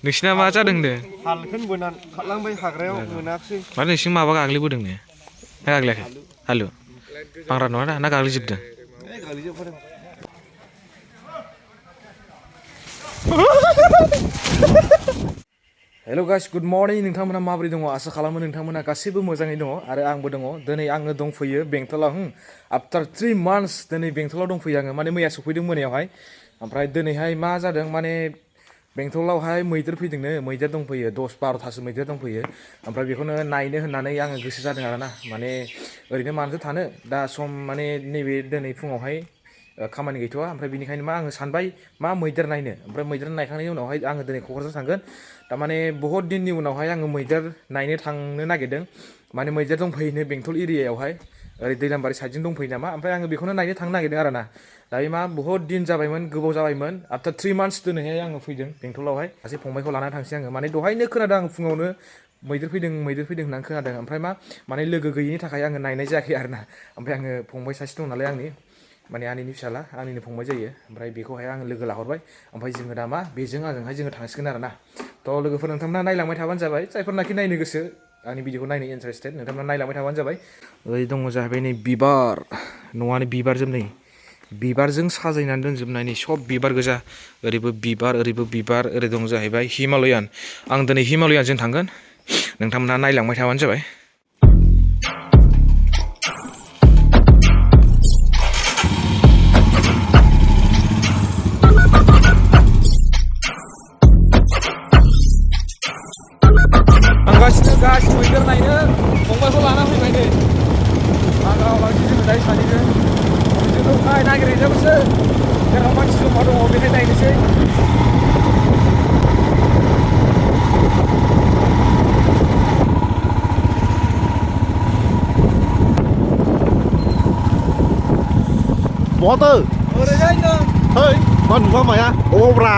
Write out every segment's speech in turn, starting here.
नोंसिना मा जादों होनदों? हालखौनो बोनानै खारलांबाय हाग्रायाव मोनाखिसै। माने नोंसिना माबा गाग्लिबोदों नो? ना गाग्लियाखै? आलु बांग्रा नङा दा ना गाग्लिजोबदों? गाग्लिजोबखादों। हेल' गाइस गुड मर्निं नोंथांमोना माबोरै दङ आसा खालामो नोंथांमोना गासैबो मोजाङै दङ आरो आंबो दङ दिनै आङो दंफैयो बेंटलाव आफ्टार 3 months दिनै बेंटलाव दंफैयो आङो माने मैया सफैदों मोनायावहाय ओमफ्राय दिनैहाय मा जादों माने बेंटलावहाय मैदेर फैदोंनो मैदेर दंफैयो 10-12थासो मैदेर दंफैयो ओमफ्राय बेखौनो नायनो होननानै आङो गोसो जादों आरोना माने ओरैनो मानोथो थानो दा सम माने नैबे दिनै फुङावहाय खामानि गैथ'वा ओमफ्राय बिनिखायनो मा आङो सानबाय मा मैदेर नायनो ओमफ्राय मैदेर नायखांनायनि उनावहाय आङो दिनै क'क्राझार थांगोन थारमाने बहुत दिननि उनावहाय आङो मैदेर नायनो थांनो नागिरदों माने मैदेर दंफैयोनो बेंटल एरियायावहाय ओरै दैलामबारि साइडजों दंफैयो नामा ओमफ्राय आङो बेखौनो नायनो थांनो नागिरदों आरोना दायो मा बहुत दिन जाबायमोन गोबाव जाबायमोन आफ्टार 3 months दिनैहाय आङो फैदों बेंटलावहाय सासे फंबायखौ लानानै थांसै आङो माने दहायनो खोनादों आं फुङावनो मैदेर फैदों होननानै खोनादों ओमफ्राय मा माने लोगो गैयिनि थाखाय आङो नायनाय जायाखै आरोना ओमफ्राय आङो फंबाय सासे दं नालाय आंनि माने आनैनि फिसाला आंनिनो फंबाय जायो ओमफ्राय बेखौहाय आङो लोगो लाहरबाय ओमफ्राय जोङो दा मा बेजों आंजोंहाय जोङो थांसिगोन आरोना थ' लोगोफोर नोंथांमोना नायलांबाय थाबानो जाबाय जायफोरनाखि नायनो गोसो आंनि भिडिअखौ नायनो इन्टारेस्टेड नोंथांमोना नायलांबाय थाबानो जाबाय ओरै दङ जाहैबाय नै बिबार न'आनो बिबारजों नै बिबारजों साजायनानै दोनजोबनाय नै सब बिबार गोजा ओरैबो बिबार ओरै दं जाहैबाय हिमालयान आं दिनै हिमालयानजों थांगोन नोंथांमोना नायलांबाय थाबानो जाबाय गासिबो मैदेर नायनो फंबायखौ लाना फैबाय नै हाग्रायाव लांसै जोङो दायो सानैजों बिदिनो दंखाय नागिरहैजोबसै जेराव मानसि जमा दङ बेहाय नायनोसै बहाथो ओरैहाय नों है मा नुवा माया अब्रा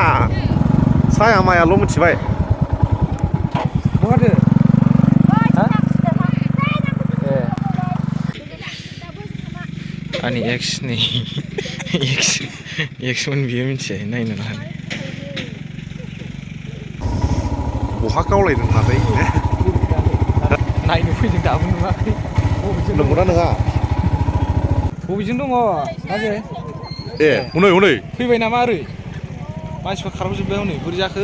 साया मायाल' मिथिबाय बहाथो आंनि एक्सनि एक्समोन बियो मिथिया नायनो लानानै बहा गावलायदों होननानै नायनो फैदों दाबो नुवाखै नंगौना नङा बबेजों दङ बाजै ए हनै हनै फैबाय नामा ओरै मानसिफ्रा खारबोजोब्बाय हनै बोरै जाखो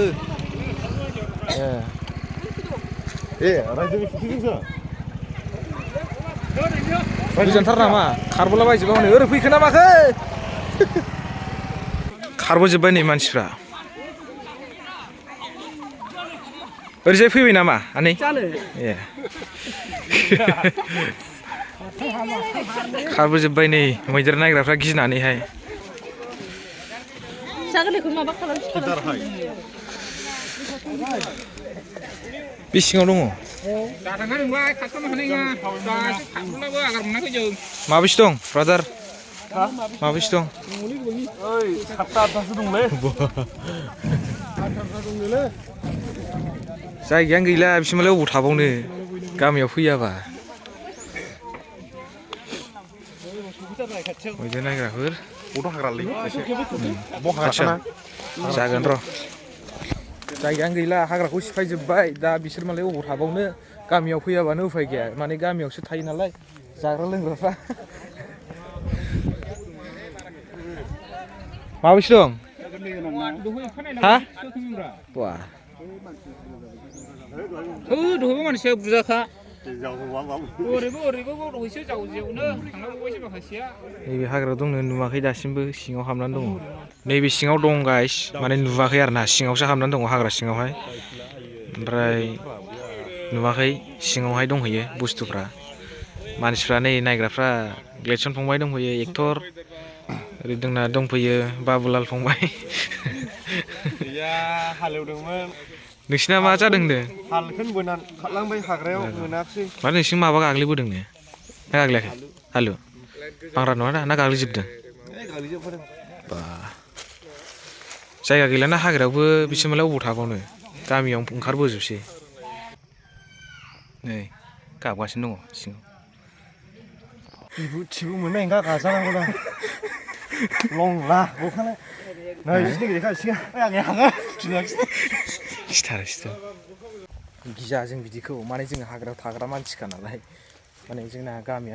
ए रायजोनि खिन्थिदोंसो गोजानथार नामा खारबोला बायजोब्बाय हनै ओरै फैखो ना माखो खारबोजोब्बाय नै मानसिफ्रा ओरैजाय फैबाय नामा आनै ए खारबोजोब्बाय नै मैदेर नायग्राफ्रा गिनानैहाय बे सिङाव दङ माबेसे दं ब्रादार माबेसे दं ओइ 7-8थासो दंलै जायगायानो गैला बिसिमालाय अबाव थाबावनो गामियाव फैयाबा मैदेर नायग्राफोर गथ' हाग्रालै खाथियाव जागोन र' जायगायानो गैला हाग्राखौ सिफायजोब्बाय दा बिसोर मालाय अबाव थाबावनो गामियाव फैयाबानो उफाय गैया माने गामियावसो थायो नालाय जाग्रा लोंग्राफ्रा माबेसे दं हा बा दहायबो मानसिया बुरजाखा ओरैबो जावजेवनो थांनांगौसो माखासेया नैबे हाग्रायाव दंनो नुवाखै दासिमबो सिङाव हाबनानै दङ नैबे सिङाव दं गाइस माने नुवाखै आरोना सिङावसो हाबनानै दङ हाग्रा सिङावहाय ओमफ्राय नुवाखै सिङावहाय दंहैयो बुस्थुफ्रा मानसिफ्रा नै नायग्राफ्रा ग्लेडसन फंबाय दंफैयो एक्टर ओरै जोंना दंफैयो बाबुलाल फंबाय हालेवदोंमोन नोंसिना मा जादों होनदों? हालखौनो बोनानै खारलांबाय हाग्रायाव मोनाखिसै माने नोंसिना माबा गाग्लिबोदों नो? ना गाग्लियाखै? आलु बांग्रा नङा दा ना गाग्लिजोबदों? गाग्लिजोबखादों बा जायगा गैलाना हाग्रायावबो बिसोरमालाय अबाव थाबावनो गामियाव ओंखारबोजोबसै नै गाबगासिनो दङ सिङाव थिबु मोननाय ओंखा गाजानांगौ दा लं ला बखानाय नै बिसिनि गेलेखा सिगां आंनि हाङा सिथार गिजा जों बिदिखौ माने जोङो हाग्रायाव थाग्रा मानसिखा नालाय माने जोंना गामि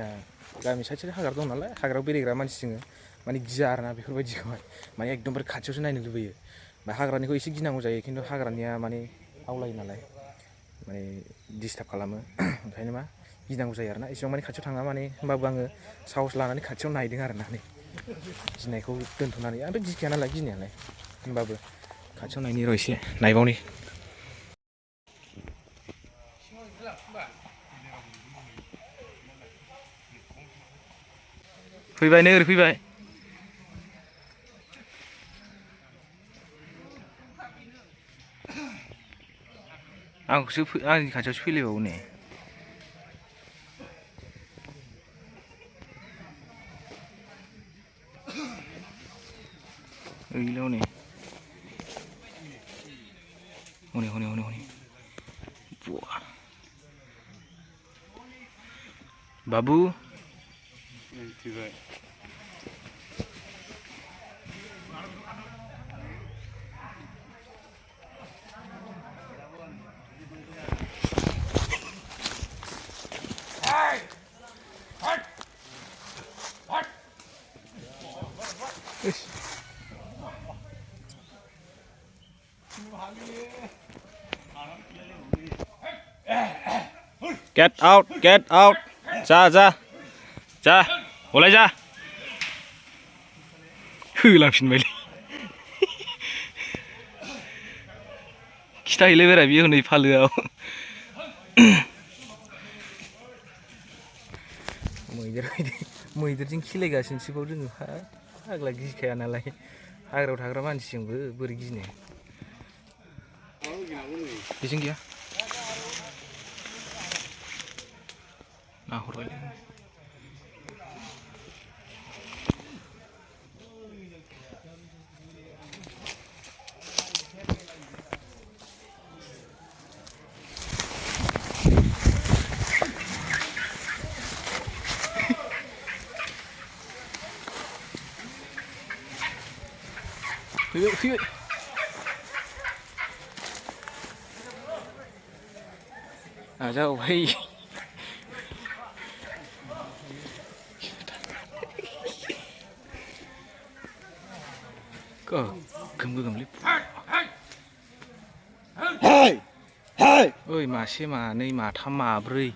साइड साइड हाग्रा दं नालाय हाग्रायाव बेरायग्रा मानसि जोङो माने गिया आरोना बेफोरबायदिखौहाय माने एकदमबारे खाथियावसो नायनो लुबैयो ओमफ्राय हाग्रानिखौ एसे गिनांगौ जायो खिन्थु हाग्रानिया माने आवलायो नालाय माने डिस्टार्ब खालामो ओंखायनो मा गिनांगौ जायो आरोना एसेबां माने खाथियाव थाङा माने होमबाबो आङो साहस लानानै खाथियाव नायदों आरोना नै गिनायखौ दोनथ'नानै आंथ' गिखाया नालाय गिनायालाय होमबाबो खाथियाव नायनि र' एसे नायबावनि फैबाय नै ओरै फैबाय आंनि खाथियावसो फैलायबावो नै ओइलाय हनै हनै बाबु Get out! जा हलाय जा होलांफिनबायलै खिथाहैलायबाय बियो हनै फालोआव मैदेरजों खिलायगासिनोसोबाव जोङो फाग्ला गिखाया नालाय हाग्रायाव थाग्रा मानसिजोंबो बोरै गिनो बेजों गैया नाहरबाय फैबाय आजावबाय गोमलै ओइ मासे मानै माथाम माब्रै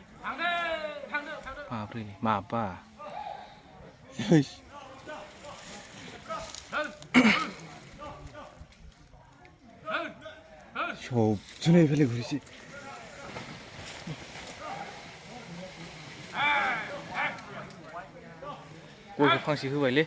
माबा सबजुनै फैलाय घुरिसि गयखौ फांसे होबायलै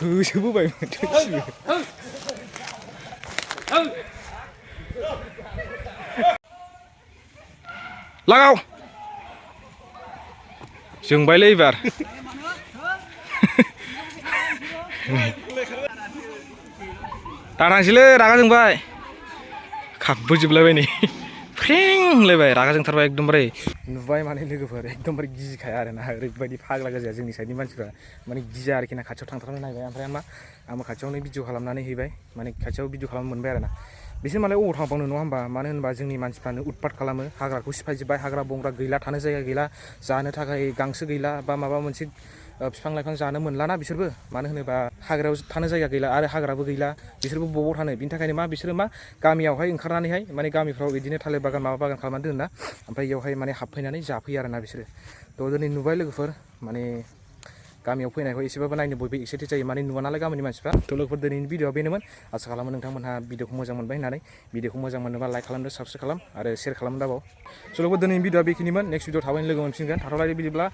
होसोबोबायमोन लागाव जोंबायलै एबार दाथांसैलै रागा जोंबाय खाबबोजोबलायबाय नै फ्रेंलायबाय रागा जोंथारबाय एकदमबारे नुबाय माने लोगोफोर एकदमबारे गिखाया आरोना ओरैबायदि फाग्ला गोजा जोंनि साइडनि मानसिफ्रा माने गिजा आरोखि ना खाथियाव थांथारनानै नायबाय ओमफ्राय आंबो खाथियावनो भिडिअ खालामनानै हैबाय माने खाथियाव भिडिअ खालामनो मोनबाय आरोना बिसोर मालाय अबाव थांबावनो नङा होमबा मानो होनबा जोंनि मानसिफ्रानो उतपात खालामो हाग्राखौ सिफायजोब्बाय हाग्रा बंग्रा गैला थानो जायगा गैला जानो थाखाय गांसो गैला बा माबा मोनसे बिफां लाइफां जानो मोनलाना बिसोरबो मानो होनोबा हाग्रायाव थानो जायगा गैला आरो हाग्राबो गैला बिसोरबो बबाव थानो बिनि थाखायनो मा बिसोरो मा गामियावहाय ओंखारनानैहाय माने गामिफ्राव बिदिनो थालिर बागान माबा बागान खालामनानै दोनो ना ओमफ्राय बेयावहाय माने हाबफैनानै जाफैयो आरोना बिसोरो थ' दिनै नुबाय लोगोफोर माने गामियाव फैनायखौ एसेबाबो नायनो बयबो एक्साइटेड जायो माने नुवा नालाय गामिनि मानसिफ्रा थ' लोगोफोर दिनैनि भिडिअआ बेनोमोन आसा खालामो नोंथांमोनहा भिडिअखौ मोजां मोनबाय होननानै भिडिअखौ मोजां मोनोबा लाइक खालामदो साबस्क्राइब खालाम आरो शेयार खालामनो दाबाव स' लोगोफोर दिनैनि भिडिअआ बेखिनिमोन नेक्स्ट भिडिअ थाबैनो लोगो मोनफिनगोन थाथ'लायदो बिदिब्ला